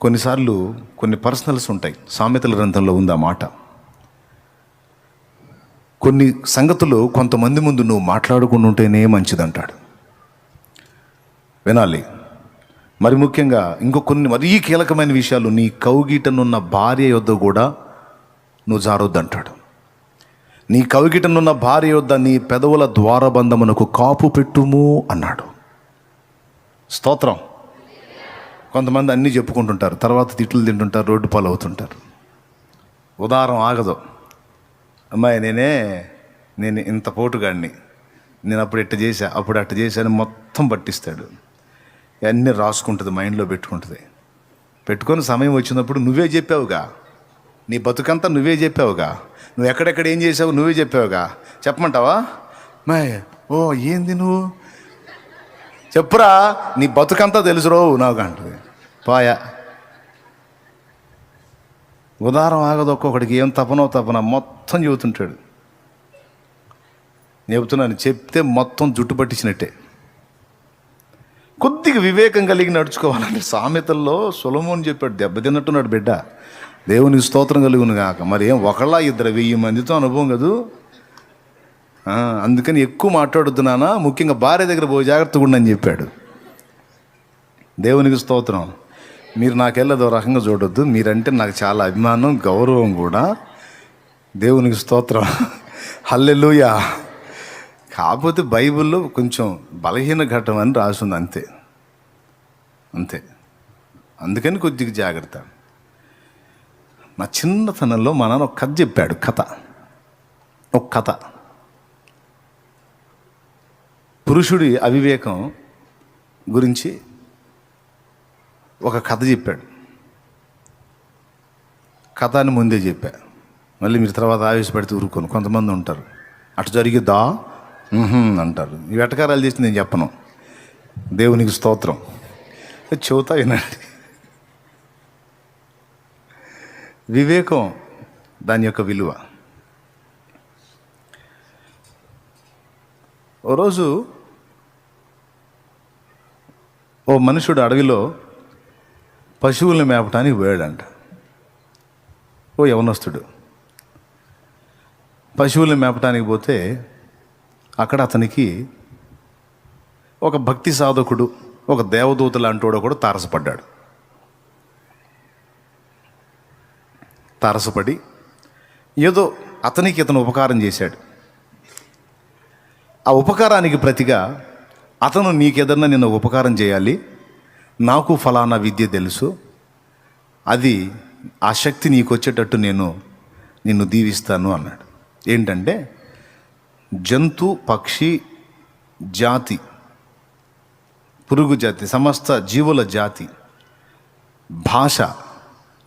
కొన్నిసార్లు కొన్ని పర్సనల్స్ ఉంటాయి. సామెతల గ్రంథంలో ఉంది ఆ మాట. కొన్ని సంగతులు కొంతమంది ముందు నువ్వు మాట్లాడుకుని ఉంటేనే మంచిదంటాడు. వినాలి. మరి ముఖ్యంగా కొన్ని మరీ కీలకమైన విషయాలు, నీ కౌగిటనున్న భార్య యొద్ద కూడా నువ్వు జారొద్దంటాడు. నీ కౌగిటనున్న భార్య యొద్ద నీ పెదవుల ద్వారబంధమునకు కాపు పెట్టుము అన్నాడు. స్తోత్రం. కొంతమంది అన్నీ చెప్పుకుంటుంటారు, తర్వాత తిట్లు తింటుంటారు, రోడ్డు పాలు అవుతుంటారు. ఉదాహరణ ఆగదు. అమ్మాయి నేను ఇంత పోటుగాడిని, నేను అప్పుడు ఇట్ట చేశా, అప్పుడు అట్ట చేశాను, మొత్తం పట్టిస్తాడు. అన్నీ రాసుకుంటుంది, మైండ్లో పెట్టుకుంటుంది. పెట్టుకొని సమయం వచ్చినప్పుడు నువ్వే చెప్పావుగా, నీ బతుకంతా నువ్వే చెప్పావుగా, నువ్వు ఎక్కడెక్కడ ఏం చేసావు నువ్వే చెప్పావుగా, చెప్పమంటావా? అమ్మాయి ఓ ఏంది నువ్వు చెప్పురా, నీ బతుకంతా తెలుసురో నాకు అంటుంది. పాయా. ఉదాహరణ ఆగదు. ఒక్కొక్కడికి ఏం తపన మొత్తం చెబుతుంటాడు. చెబుతున్నాను, చెప్తే మొత్తం జుట్టు పట్టించినట్టే. కొద్దిగా వివేకం కలిగి నడుచుకోవాలని సామెతల్లో సొలొమోను చెప్పాడు. దెబ్బతిన్నట్టున్నాడు బిడ్డ. దేవునికి స్తోత్రం కలుగును కాక. మరి ఏం ఒకళ్ళ 1000 మందితో అనుభవం కదూ. అందుకని ఎక్కువ మాట్లాడుతున్నానా, ముఖ్యంగా భార్య దగ్గర పోయి జాగ్రత్తగా ఉండని చెప్పాడు. దేవునికి స్తోత్రం. మీరు నాకెళ్ళదో రకంగా చూడొద్దు. మీరంటే నాకు చాలా అభిమానం, గౌరవం కూడా. దేవునికి స్తోత్రం. హల్లెలూయా. కాకపోతే బైబిల్లో కొంచెం బలహీన ఘట్టం అని రాసింది, అంతే. అందుకని కొద్దిగా జాగ్రత్త. నా చిన్నతనంలో మా నాన్న ఒక కథ చెప్పాడు. ఒక కథ పురుషుడి అవివేకం గురించి ఒక కథ చెప్పాడు. కథ అని ముందే చెప్పా, మళ్ళీ మీరు తర్వాత ఆవేశపడితే ఊరుకోను. కొంతమంది ఉంటారు, అటు జరిగిద్దా అంటారు. ఈ వెటకారాలు చేసి నేను చెప్పను. దేవునికి స్తోత్రం. చెబుతా వినండి. వివేకం, దాని యొక్క విలువ. ఓ రోజు ఓ మనుషుడు అడవిలో పశువుల్ని మేపటానికి పోయాడంట. ఓ యవనస్తుడు పశువుల్ని మేపటానికి పోతే అక్కడ అతనికి ఒక భక్తి సాధకుడు, ఒక దేవదూత లాంటి కూడా తారసపడి ఏదో ఇతను ఉపకారం చేశాడు. ఆ ఉపకారానికి ప్రతిగా అతను నీకేదన్నా నిన్న ఉపకారం చేయాలి, నాకు ఫలానా విద్య తెలుసు, అది ఆ శక్తి నీకు వచ్చేటట్టు నేను నిన్ను దీవిస్తాను అన్నాడు. ఏంటంటే జంతు పక్షి జాతి, పురుగు జాతి, సమస్త జీవుల జాతి భాష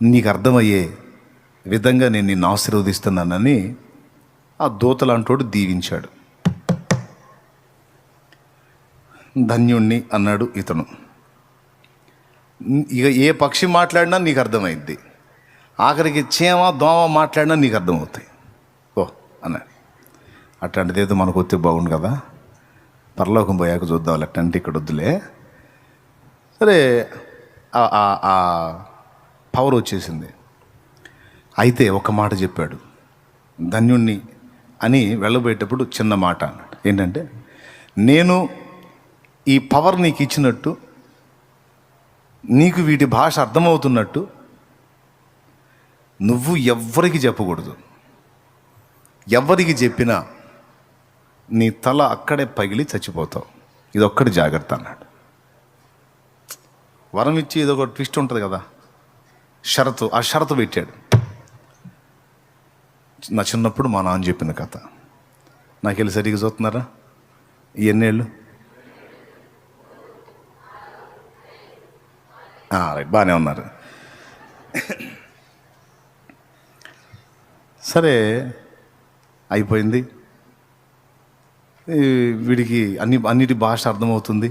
నీకు అర్థమయ్యే విధంగా నేను నిన్ను ఆశీర్వదిస్తున్నానని ఆ దూతలాంటోడు దీవించాడు. ధన్యుణ్ణి అన్నాడు ఇతను. ఇక ఏ పక్షి మాట్లాడినా నీకు అర్థమైద్ది, ఆఖరికి చీమ దోమ మాట్లాడినా నీకు అర్థమవుతాయి. ఓ అన్నాడు. అట్లాంటిది ఏదో మనకు వస్తే బాగుండు కదా, పరలోకం పోయాక చూద్దాం, అట్టంటే ఇక్కడ వద్దులే. సరే, ఆ పవర్ వచ్చేసింది. అయితే ఒక మాట చెప్పాడు, ధన్యుణ్ణి అని వెళ్ళబోయేటప్పుడు చిన్న మాట అన్నాడు. ఏంటంటే, నేను ఈ పవర్ నీకు ఇచ్చినట్టు, నీకు వీటి భాష అర్థమవుతున్నట్టు నువ్వు ఎవ్వరికి చెప్పకూడదు. ఎవరికి చెప్పినా నీ తల అక్కడే పగిలి చచ్చిపోతావు. ఇదొక్కటి జాగ్రత్త అన్నాడు. వరం ఇచ్చి ఇదొక ట్విస్ట్ ఉంటుంది కదా, షరతు. ఆ షరతు పెట్టాడు. నా చిన్నప్పుడు మా నాన్న చెప్పిన కథ. నాకు వెళ్ళి సరిగ్గా చూస్తున్నారా? ఎన్నేళ్ళు? రైట్, బాగానే ఉన్నారు. సరే, అయిపోయింది. వీడికి అన్నిటి భాష అర్థమవుతుంది.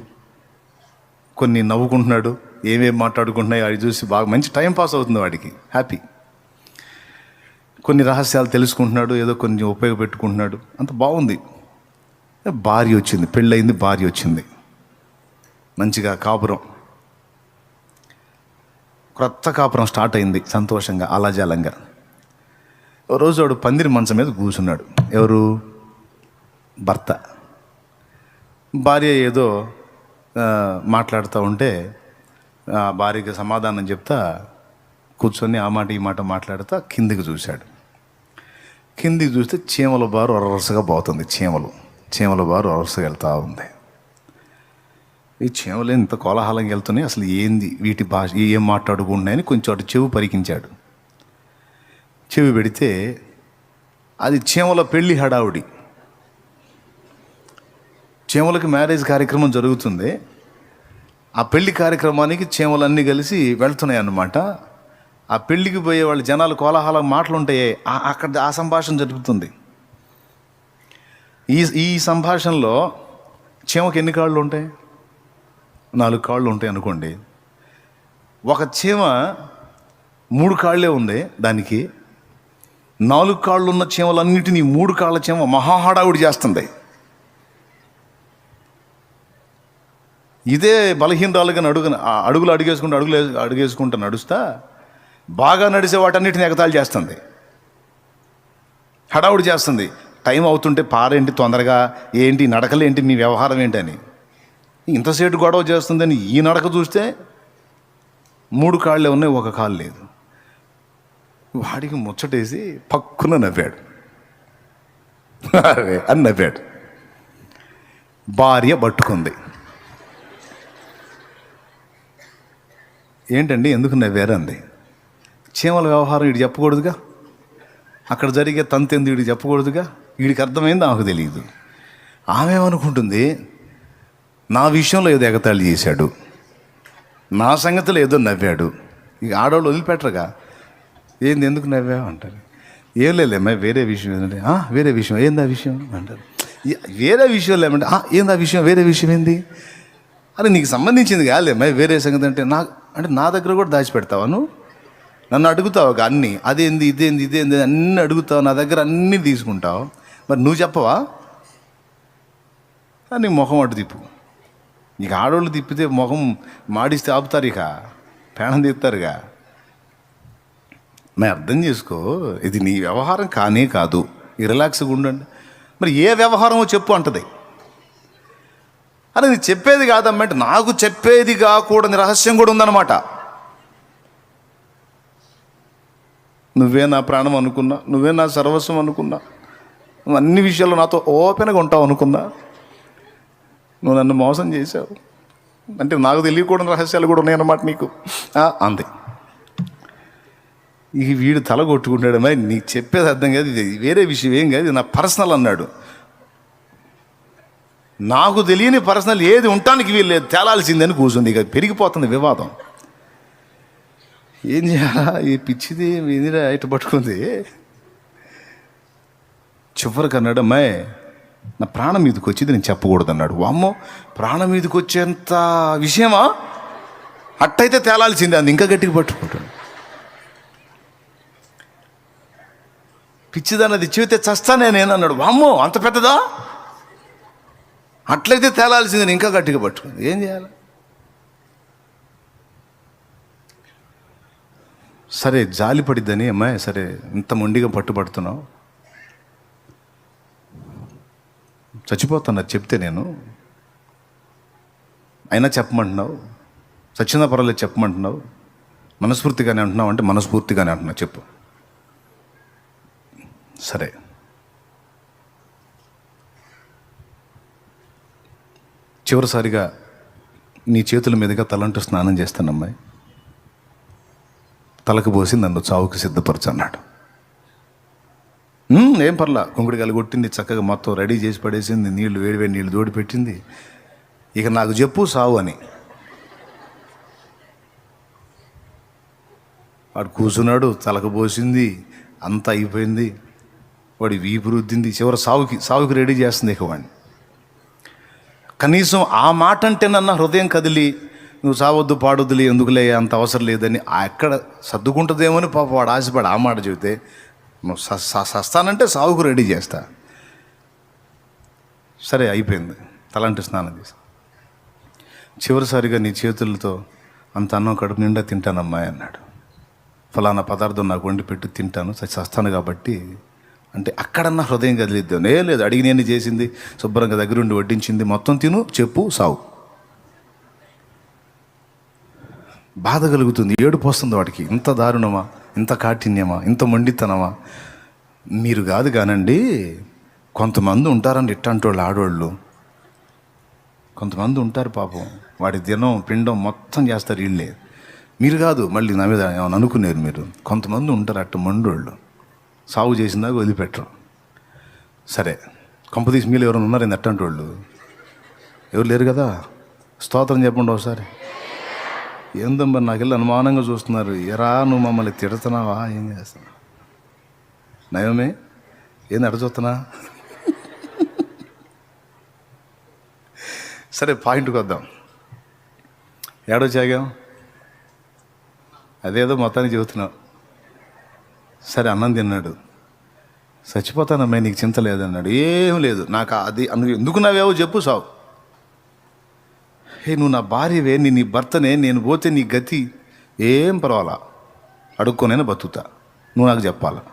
కొన్ని నవ్వుకుంటున్నాడు, ఏమేమి మాట్లాడుకుంటున్నాయి అవి చూసి బాగా మంచి టైం పాస్ అవుతుంది వాడికి, హ్యాపీ. కొన్ని రహస్యాలు తెలుసుకుంటున్నాడు, ఏదో కొంచెం ఉపయోగపెట్టుకుంటున్నాడు, అంత బాగుంది. భార్య వచ్చింది, పెళ్ళయింది, భార్య వచ్చింది, మంచిగా కాపురం. క్రొత్త కాపురం స్టార్ట్ అయింది సంతోషంగా అలాజాలంగా. ఓ రోజు వాడు పందిరి మంచం మీద కూర్చున్నాడు. ఎవరు? భర్త. భార్య ఏదో మాట్లాడుతూ ఉంటే భార్యకి సమాధానం చెప్తా కూర్చొని ఆ మాట ఈ మాట మాట్లాడుతా కిందికి చూశాడు. కిందికి చూస్తే చీమల బారు వరసగా పోతుంది. చీమల బారు వరసగా వెళ్తూ ఉంది. ఈ చీమలు ఇంత కోలాహలంగా వెళ్తున్నాయి, అసలు ఏంది వీటి భాష, ఏం మాట్లాడుకున్నాయని కొంచెం అటు చెవి పరికించాడు. చెవి పెడితే అది చీమల పెళ్ళి హడావుడి. చీమలకి మ్యారేజ్ కార్యక్రమం జరుగుతుంది. ఆ పెళ్లి కార్యక్రమానికి చీమలన్నీ కలిసి వెళ్తున్నాయి అన్నమాట. ఆ పెళ్ళికి పోయే వాళ్ళు జనాలు కోలాహల మాటలు ఉంటాయి, అక్కడ ఆ సంభాషణ జరుగుతుంది. ఈ సంభాషణలో చీమకి ఎన్ని కాళ్ళు ఉంటాయి? 4 కాళ్ళు ఉంటాయి అనుకోండి. ఒక చీమ 3 కాళ్ళే ఉంది, దానికి 4 కాళ్ళు ఉన్న చీమలన్నిటినీ 3 కాళ్ళ చీమ మహాహడావుడి చేస్తుంది. ఇదే బలహీనరాలుగా అడుగులు అడుగేసుకుంటూ నడుస్తా బాగా నడిచే వాటన్నిటిని ఎగతాళి చేస్తుంది, హడావుడి చేస్తుంది. టైం అవుతుంటే పారేంటి తొందరగా, ఏంటి నడకలేంటి, మీ వ్యవహారం ఏంటని ఇంతసేటు గొడవ చేస్తుందని ఈ నడక చూస్తే 3 కాళ్ళే ఉన్నాయి, 1 కాళ్ళు లేదు. వాడికి ముచ్చటేసి పక్కున నవ్వాడు. అని నవ్వాడు. భార్య పట్టుకుంది. ఏంటండి ఎందుకు నవ్వారు అంది. చీమల వ్యవహారం వీడు చెప్పకూడదుగా, అక్కడ జరిగే తంతెందు వీడికి చెప్పకూడదుగా, వీడికి అర్థమైంది నాకు తెలియదు. ఆమె ఏమనుకుంటుంది, నా విషయంలో ఏదో ఎగతాళి చేశాడు, నా సంగతిలో ఏదో నవ్వాడు. ఇక ఆడవాళ్ళు వదిలిపెట్టరుగా, ఏంది ఎందుకు నవ్వావు అంటారు. ఏం లేదమ్మా వేరే విషయం ఏంటంటే వేరే విషయం ఏంది ఆ విషయం అంటారు. వేరే విషయం లేమంటే ఏంది ఆ విషయం, వేరే విషయం ఏంది అని నీకు సంబంధించింది కాలేమ్మా వేరే సంగతి అంటే నా దగ్గర కూడా దాచిపెడతావా నువ్వు, నన్ను అడుగుతావు అన్నీ, అదేంది ఇదేంది అన్నీ అడుగుతావు, నా దగ్గర అన్నీ తీసుకుంటావు, మరి నువ్వు చెప్పవా అని ముఖం అటు తిప్పు. నీకు ఆడవాళ్ళు తిప్పితే ముఖం మాడిస్తే ఆపుతారు, ఇక పేణం తీస్తారుగా. నేను అర్థం చేసుకో, ఇది నీ వ్యవహారం కానే కాదు, ఈ రిలాక్స్గా ఉండండి. మరి ఏ వ్యవహారమో చెప్పు అంటది. అని చెప్పేది కాదమ్మంటే నాకు చెప్పేది కాకూడని రహస్యం కూడా ఉందన్నమాట. నువ్వే నా ప్రాణం అనుకున్నా, నువ్వే నా సర్వస్వం అనుకున్నా, నువ్వు అన్ని విషయాల్లో నాతో ఓపెన్గా ఉంటావు అనుకున్నా, నువ్వు నన్ను మోసం చేశావు అంటే నాకు తెలియకూడని రహస్యాలు కూడా ఉన్నాయన్నమాట నీకు అంతే. ఇక వీడు తల కొట్టుకుంటాడు, మరి నీకు చెప్పేది అర్థం కాదు, ఇది వేరే విషయం ఏం కాదు, ఇది నా పర్సనల్ అన్నాడు. నాకు తెలియని పర్సనల్ ఏది ఉండటానికి వీలు లేదు, తేలాల్సిందని కూర్చుంది. ఇక పెరిగిపోతుంది వివాదం. ఏం చేయాలా, ఈ పిచ్చిది మీదిరా ఇటు పట్టుకుంది. చివరికి అన్నాడు, అమ్మాయి నా ప్రాణం మీదకి వచ్చింది నేను చెప్పకూడదు అన్నాడు. వామ్మో, ప్రాణం మీదకి వచ్చేంత విషయమా, అట్టయితే తేలాల్సిందే అది. ఇంకా గట్టిగా పట్టుకుంటాడు. పిచ్చిదన్నది చెబితే చస్తానే నేను అన్నాడు. వామ్మో అంత పెద్దదా, అట్లయితే తేలాల్సిందని ఇంకా గట్టిగా పట్టుకుంది. ఏం చేయాలి? సరే జాలి పడిద్దని, అమ్మాయి సరే ఇంత మొండిగా పట్టుబడుతున్నావు, చచ్చిపోతున్నారు చెప్తే నేను, అయినా చెప్పమంటున్నావు, చచ్చినా పర్వాలేదు చెప్పమంటున్నావు, మనస్ఫూర్తిగానే అంటున్నావు అంటే మనస్ఫూర్తిగానే అంటున్నావు చెప్పు. సరే చివరిసారిగా నీ చేతుల మీదుగా తలంటూ స్నానం చేస్తాను అమ్మాయి, తలకు పోసి నన్ను చావుకి సిద్ధపరచు అన్నాడు. ఏం పర్లా, కుంకుడికాయలు కొట్టింది, చక్కగా మొత్తం రెడీ చేసి పడేసింది, నీళ్లు వేడివేడి నీళ్ళు తోడి పెట్టింది. ఇక నాకు చెప్పు సావు అని. వాడు కూర్చున్నాడు, తలకు పోసింది, అంతా అయిపోయింది, వాడి వీపు రుద్దింది, చివరి సావుకి రెడీ చేస్తుంది. ఇక వాడిని కనీసం ఆ మాట అంటే నన్న హృదయం కదిలి నువ్వు సావద్దు పాడొద్దులే ఎందుకులే అంత అవసరం లేదని ఎక్కడ సర్దుకుంటుందేమని పాప వాడు ఆశపడి ఆ మాట చెబితే, నువ్వు సస్తానంటే సావుకు రెడీ చేస్తా. సరే అయిపోయింది, తలంటి స్నానం చేసి చివరిసారిగా నీ చేతులతో అంత అన్నం కడుపు నిండా తింటానమ్మా అన్నాడు. ఫలానా పదార్థం నాకు వండి పెట్టి తింటాను, చస్తాను కాబట్టి అంటే అక్కడన్నా హృదయం కదిలిద్దాం. లేదు, అడిగినన్ని చేసింది, శుభ్రంగా దగ్గరుండి వడ్డించింది, మొత్తం తిను, చెప్పు, సావు. బాధ కలుగుతుంది, ఏడుపు వస్తుంది వాడికి. ఇంత దారుణమా, ఇంత కాఠిన్యమా, ఇంత మొండితనమా? మీరు కాదు కానండి, కొంతమంది ఉంటారండి ఇట్టంటోళ్ళు, ఆడవాళ్ళు కొంతమంది ఉంటారు పాపం. వాడి దినం పిండం మొత్తం చేస్తారు వీళ్ళే. మీరు కాదు, మళ్ళీ నా మీద ఏమైనా అనుకునేరు మీరు. కొంతమంది ఉంటారు అట్ట మొండోళ్ళు, సాగు చేసిందాక వదిలిపెట్టరు. సరే, కొంపదీసి మీరు ఎవరైనా ఉన్నారండి అట్టంటోళ్ళు? ఎవరు లేరు కదా? స్తోత్రం చెప్పండి ఒకసారి. ఏందమ్మా నాకెళ్ళి అనుమానంగా చూస్తున్నారు. ఎరా నువ్వు మమ్మల్ని తిడుతున్నావా, ఏం చేస్తున్నావు? నయమే, ఏంది అడ చూస్తున్నా? సరే, పాయింట్కి వద్దాం. ఏడో చాగాం, అదేదో మొత్తానికి చెబుతున్నావు. సరే, అన్నం తిన్నాడు. చచ్చిపోతానమ్మా, నీకు చింత లేదన్నాడు. ఏం లేదు నాకు, అది ఎందుకు నావేవో చెప్పు, సావు. నువ్వు నా భార్యవే, నీ భర్తనే, నేను పోతే నీ గతి ఏం పర్వాలా, అడుక్కోనైనా బతుకుతా, నువ్వు నాకు చెప్పాలా.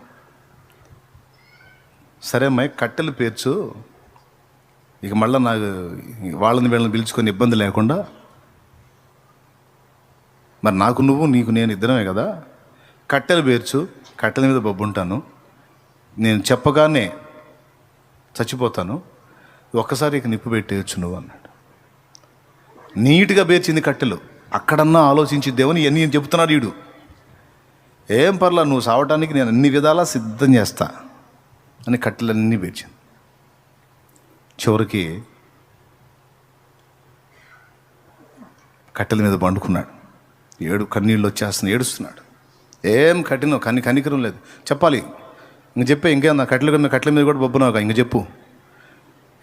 సరే అమ్మాయి, కట్టెలు పేర్చు, ఇక మళ్ళీ నాకు వాళ్ళని వీళ్ళని పిలుచుకొని ఇబ్బంది లేకుండా. మరి నాకు నువ్వు, నీకు నేను ఇద్దరమే కదా. కట్టెలు పేర్చు, కట్టెల మీద బొబ్బుంటాను, నేను చెప్పగానే చచ్చిపోతాను, ఒక్కసారి ఇక నిప్పు పెట్టేయచ్చు నువ్వు అన్నాడు. నీట్గా పేర్చింది కట్టెలు. అక్కడన్నా ఆలోచించి దేవుని ఇవన్నీ నేను చెబుతున్నాడు వీడు. ఏం పర్లా, నువ్వు సావటానికి నేను అన్ని విధాలా సిద్ధం చేస్తా అని కట్టెలన్నీ పేర్చింది. చివరికి కట్టెల మీద పండుకున్నాడు. కన్నీళ్ళు వచ్చేస్తున్నాయి, ఏడుస్తున్నాడు. ఏం కఠినం, కనికరం లేదు. చెప్పాలి, ఇంక చెప్పే, ఇంకేమన్నా కట్టెల మీద కూడా బొబ్బున్నావు, ఇంక చెప్పు.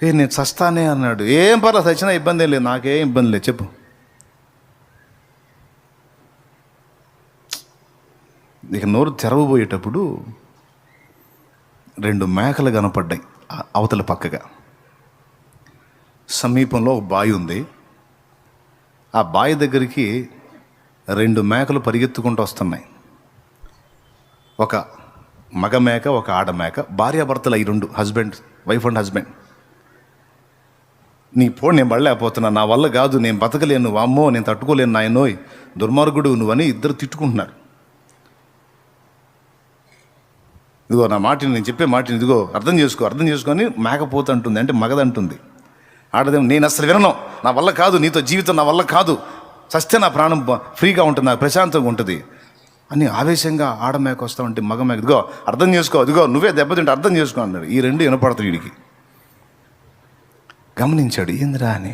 నేను చస్తానే అన్నాడు. ఏం పర్లేదు, చచ్చినా ఇబ్బంది ఏం లేదు, నాకేం ఇబ్బంది లేదు, చెప్పు. ఇక నోరు తెరవబోయేటప్పుడు 2 మేకలు కనపడ్డాయి అవతల పక్కగా. సమీపంలో ఒక బావి ఉంది. ఆ బావి దగ్గరికి 2 మేకలు పరిగెత్తుకుంటూ వస్తున్నాయి. ఒక మగ మేక, ఒక ఆడ మేక, భార్యాభర్తలు అయి 2, వైఫ్ అండ్ హస్బెండ్. నేను పడలేకపోతున్నా, నా వల్ల కాదు, నేను బతకలేను, అమ్మో నేను తట్టుకోలేను, నాయనోయ్ దుర్మార్గుడు నువ్వని ఇద్దరు తిట్టుకుంటున్నారు. ఇదిగో నా మాటని, నేను చెప్పే మాటని ఇదిగో అర్థం చేసుకొని మేకపోతుంటుంది, అంటే మగదంటుంది. ఆడదేమో నేను అసలు వినను, నా వల్ల కాదు, నీతో జీవితం నా వల్ల కాదు, చస్తే నా ప్రాణం ఫ్రీగా ఉంటుంది, నాకు ప్రశాంతంగా ఉంటుంది అని ఆవేశంగా ఆడమేక వస్తా ఉంటే మగ మేక ఇదిగో అర్థం చేసుకో, ఇదిగో నువ్వే దెబ్బతింటే అర్థం చేసుకో అన్నాడు. ఈ 2 వినపడతాయి వీడికి. గమనించాడు, ఏందిరా అని.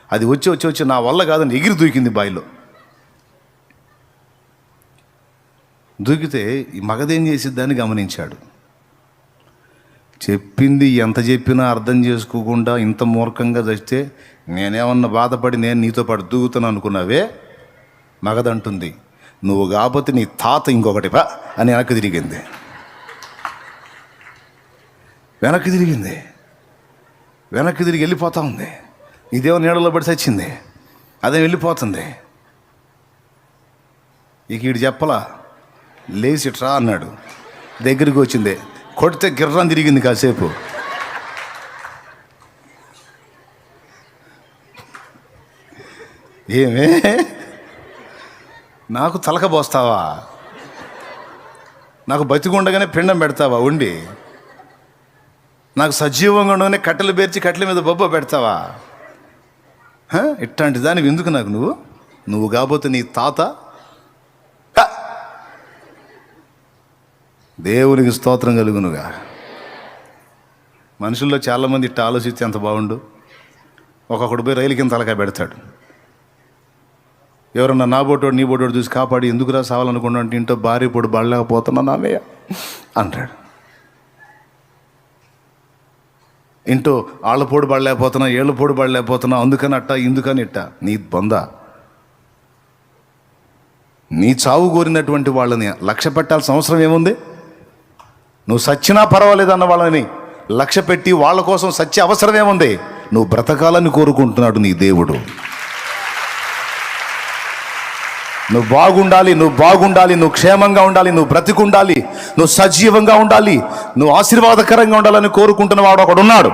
అది వచ్చి నా వల్ల కాదని ఎగిరి దూకింది బావిలో. దూకితే ఈ మగదేం చేసిద్దని గమనించాడు. చెప్పింది ఎంత చెప్పినా అర్థం చేసుకోకుండా ఇంత మూర్ఖంగా చస్తే నేనేమన్నా బాధపడి నేను నీతో పాటు దూకుతాను అనుకున్నావే, మగదంటుంది. నువ్వు కాకపోతే నీ తాత ఇంకొకటి పా అని వెనక్కి తిరిగింది. వెనక్కి తిరిగి వెళ్ళిపోతా ఉంది. ఇదేమో నీడలో పడి చచ్చింది, అదే వెళ్ళిపోతుంది. ఇక వీడు చెప్పలా, లేచి ట్రా అన్నాడు. దగ్గరికి వచ్చింది, కొడితే గిర్రం తిరిగింది కాసేపు. ఏమే నాకు తలకబోస్తావా, నాకు బతికుండగానే పిండం పెడతావా ఉండి, నాకు సజీవంగా ఉండగానే కట్టెలు పేర్చి కట్టెల మీద బొబ్బ పెడతావా? ఇట్లాంటి దానికి ఎందుకు నాకు నువ్వు కాబోతే నీ తాత. దేవునికి స్తోత్రం కలుగునుగా. మనుషుల్లో చాలామంది ఇట్ట ఆలోచిస్తే ఎంత బాగుండు. ఒక్కొక్కడు పోయి రైలు కింద తలకాయ పెడతాడు. ఎవరన్నా నా బోటోడు నీ బోటోడు చూసి కాపాడి ఎందుకురా సావాలనుకున్నా అంటే ఇంట్లో భార్య పొడి పడలేకపోతున్నా నాన్నయ్య అంటాడు. ఇంటో ఆళ్ళ పొడి పడలేకపోతున్నా, ఏళ్ళ పొడి పడలేకపోతున్నా, అందుకని అట్ట ఇందుకని ఇట్ట. నీ బొంద. నీ చావు కోరినటువంటి వాళ్ళని లక్ష్య పెట్టాల్సిన అవసరం ఏముంది? నువ్వు సచ్చినా పర్వాలేదన్న వాళ్ళని లక్ష్య పెట్టి వాళ్ళ కోసం సత్య అవసరం ఏముంది? నువ్వు బ్రతకాలని కోరుకుంటున్నాడు నీ దేవుడు. నువ్వు బాగుండాలి, నువ్వు బాగుండాలి, నువ్వు క్షేమంగా ఉండాలి, నువ్వు బ్రతికుండాలి, నువ్వు సజీవంగా ఉండాలి, నువ్వు ఆశీర్వాదకరంగా ఉండాలని కోరుకుంటున్న వాడు ఒకడున్నాడు.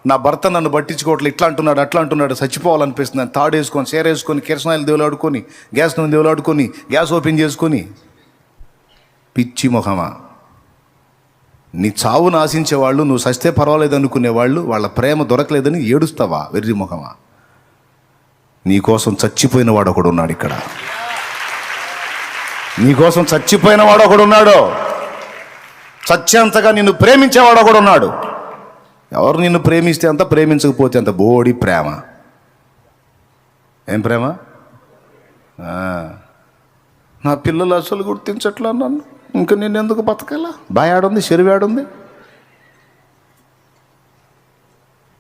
నా భర్త నన్ను పట్టించుకోవట్లేదు, ఇట్లా అంటున్నాడు, అట్లా అంటున్నాడు, చచ్చిపోవాలనిపిస్తుంది. తాడేసుకొని, సేరేసుకొని, కిరసనాయిలు దేవులాడుకొని, గ్యాస్ నూనె దేవులాడుకొని, గ్యాస్ ఓపెన్ చేసుకొని, పిచ్చి మొహమా. నీ చావును ఆశించేవాళ్ళు, నువ్వు సస్తే పర్వాలేదు అనుకునేవాళ్ళు, వాళ్ళ ప్రేమ దొరకలేదని ఏడుస్తావా వెర్రి మొహమా? నీకోసం చచ్చిపోయిన వాడు ఒకడు ఉన్నాడు ఇక్కడ. నీకోసం చచ్చిపోయిన వాడు ఒకడు ఉన్నాడు. చచ్చేంతగా నిన్ను ప్రేమించేవాడు ఒకడు ఉన్నాడు. ఎవరు నిన్ను ప్రేమిస్తే అంత, ప్రేమించకపోతే అంత. బోడి ప్రేమ. ఏం ప్రేమ? నా పిల్లలు అసలు గుర్తించట్లా నన్ను, ఇంకా నేను ఎందుకు బతకాలా? బాయాడుంది, చెరువాడుంది.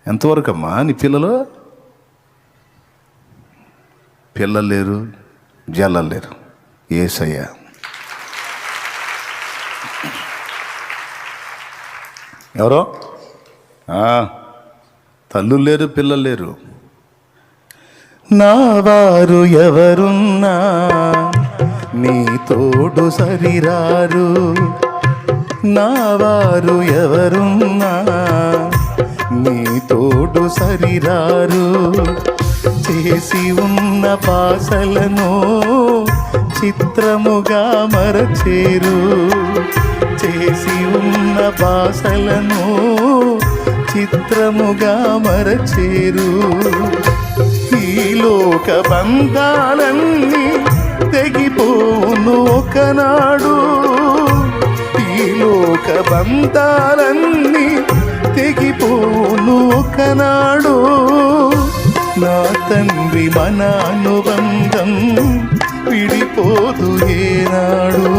ఎంతవరకు అమ్మా నీ పిల్లలు? పిల్లలు లేరు, జల్లలు లేరు. యేసయ్య. ఎవరో తల్లు లేరు, పిల్లలు లేరు. నా వారు ఎవరున్నా నీ తోడు సరిరారు. నా వారు ఎవరున్నా నీ తోడు సరిరారు. చేసి ఉన్న పాసలను చిత్రముగా మరచేరు. చేసి ఉన్న పాసలను చిత్రముగా మరచేరు. ఈ లోక బంధాలన్నీ తెగిపోను ఒకనాడు. ఈ లోక బంధాలన్నీ తెగిపోను ఒకనాడు. నా తండ్రి మన అనుబంధం విడిపోదు ఏనాడు.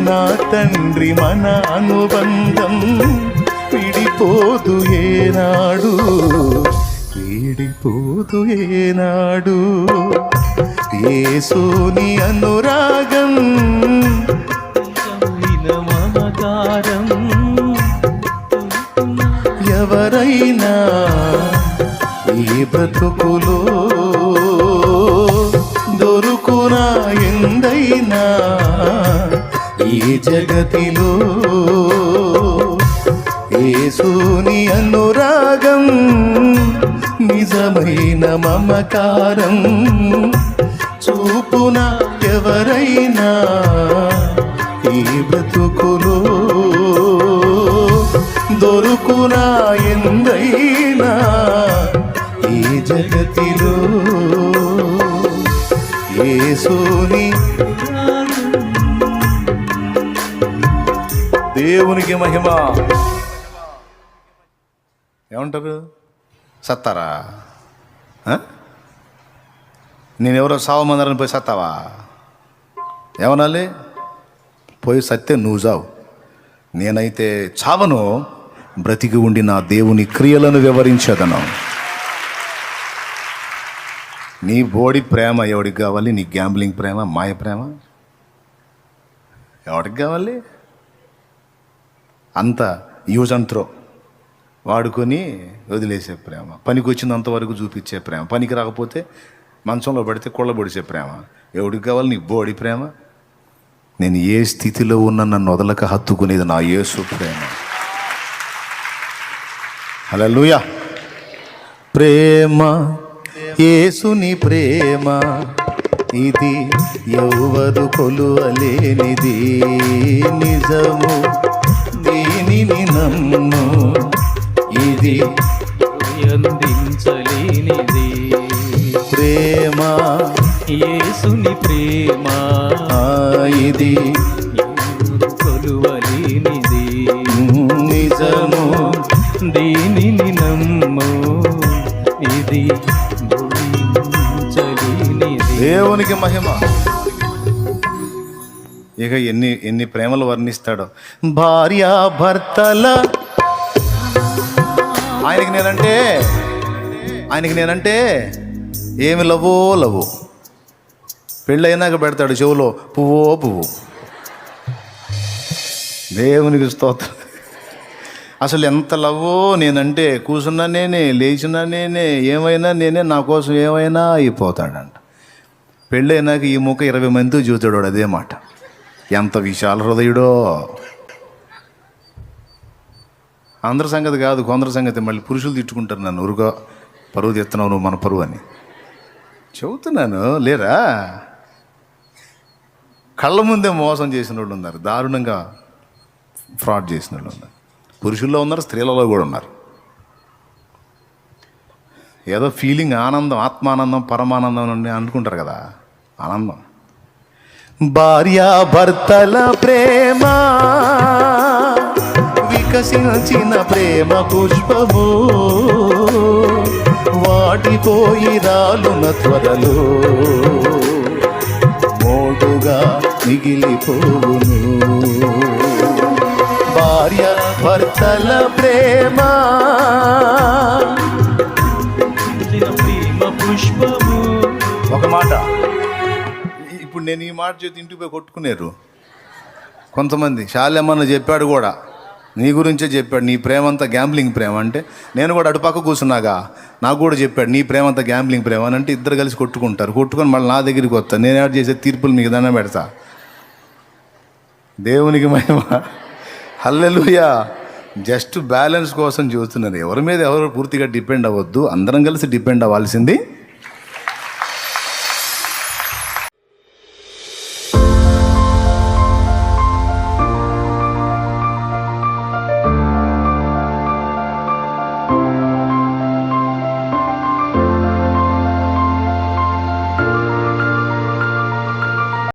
నా తండ్రి మన అనుబంధం విడిపోదు ఏనాడు. విడిపోదు ఏనాడు. యేసుని అనురాగం, మమకారం ఎవరైనా ఈ బ్రతుకులో దొరుకునా ఎందైనా ఈ జగతిలో. యేసుని అనురాగం నిజమైన మమకారం చూపున ఎవరైనా ఈ బ్రతుకులో దొరుకునా ఎందైనా ఈ జగతిలో. యేసుని దేవునికి మహిమ. ఏమంటారు? సత్తారా? నేనెవరో సావమందరని పోయి సత్తావా? ఏమనాలి? పోయి సత్తే నువ్వు చావు. నేనైతే చావను, బ్రతికి ఉండి నా దేవుని క్రియలను వివరించదను. నీ బోడి ప్రేమ ఎవడికి కావాలి? నీ గ్యాంబ్లింగ్ ప్రేమ, మాయ ప్రేమ ఎవడికి కావాలి? అంత యూజ్ అండ్ త్రో వాడుకొని వదిలేసే ప్రేమ, పనికి వచ్చినంతవరకు చూపించే ప్రేమ, పనికి రాకపోతే మంచంలో పడితే కొళ్ళబొడిచే ప్రేమ ఎవడికి కావాలి? నీ బోడి ప్రేమ. నేను ఏ స్థితిలో ఉన్నా నన్ను వదలక హత్తుకునేది నా యేసు ప్రేమ. హల్లెలూయా. ప్రేమ, యేసుని ప్రేమ, ఇది ఎవ్వరు కొలువలేనిది. నిజము దీనిని నమ్ము, ఇది అందించలేనిది. ప్రేమ, యేసుని ప్రేమ, ఇది కొలువలేనిది. నిజము దీనిని నమ్ము, ఇది దేవునికి మహిమ. ఇక ఎన్ని ప్రేమలు వర్ణిస్తాడో. భార్య భర్తల ఆయనకి నేనంటే ఏమి లవ్వు. పెళ్ళైనాక పెడతాడు చెవులో పువ్వు. దేవునికి స్తోత్రం. అసలు ఎంత లవ్వో నేనంటే, కూర్చున్నా నేనే, లేచినా నేనే, ఏమైనా నేనే, నా కోసం ఏమైనా అయిపోతాడంట. పెళ్ళైనాక ఈ ముఖ 20 మందితో చూతాడు వాడు అదే మాట. ఎంత విశాల హృదయుడో. అందరి సంగతి కాదు, కొందరి సంగతి. మళ్ళీ పురుషులు తిట్టుకుంటారు నన్ను, ఊరుగా పరువు తెస్తున్నావు నువ్వు మన పరువు అని. చెబుతున్నాను లేరా? కళ్ళ ముందే మోసం చేసిన వాళ్ళు ఉన్నారు, దారుణంగా ఫ్రాడ్ చేసిన వాళ్ళు ఉన్నారు. పురుషుల్లో ఉన్నారు, స్త్రీలలో కూడా ఉన్నారు. ఏదో ఫీలింగ్, ఆనందం, ఆత్మానందం, పరమానందం అని అనుకుంటారు కదా, ఆనందం. భార్యాభర్తల ప్రేమ వికసించిన ప్రేమ పుష్పము, వాటిపోయి రాలున త్వరలో మోటుగా మిగిలిపోవును. భార్యాభర్తల ప్రేమ పుష్పము. ఒక మాట, ఇప్పుడు నేను ఈ మాట చేతి ఇంటికి పోయి కొట్టుకునేరు కొంతమంది. శాలేమన్న చెప్పాడు కూడా, నీ గురించే చెప్పాడు, నీ ప్రేమంతా గ్యాంబ్లింగ్ ప్రేమ అంటే. నేను కూడా అటుపక్క కూర్చున్నాగా, నాకు కూడా చెప్పాడు నీ ప్రేమంతా గ్యాంబ్లింగ్ ప్రేమ అని. అంటే ఇద్దరు కలిసి కొట్టుకుంటారు, కొట్టుకొని మళ్ళీ నా దగ్గరికి వస్తాను. నేను యాడ్ చేసే తీర్పులు మీకు దండం పెడతా. దేవునికి మహిమ, హల్లెలూయా. జస్ట్ బ్యాలెన్స్ కోసం చూస్తున్నారు. ఎవరి మీద ఎవరు పూర్తిగా డిపెండ్ అవ్వద్దు, అందరం కలిసి డిపెండ్ అవ్వాల్సింది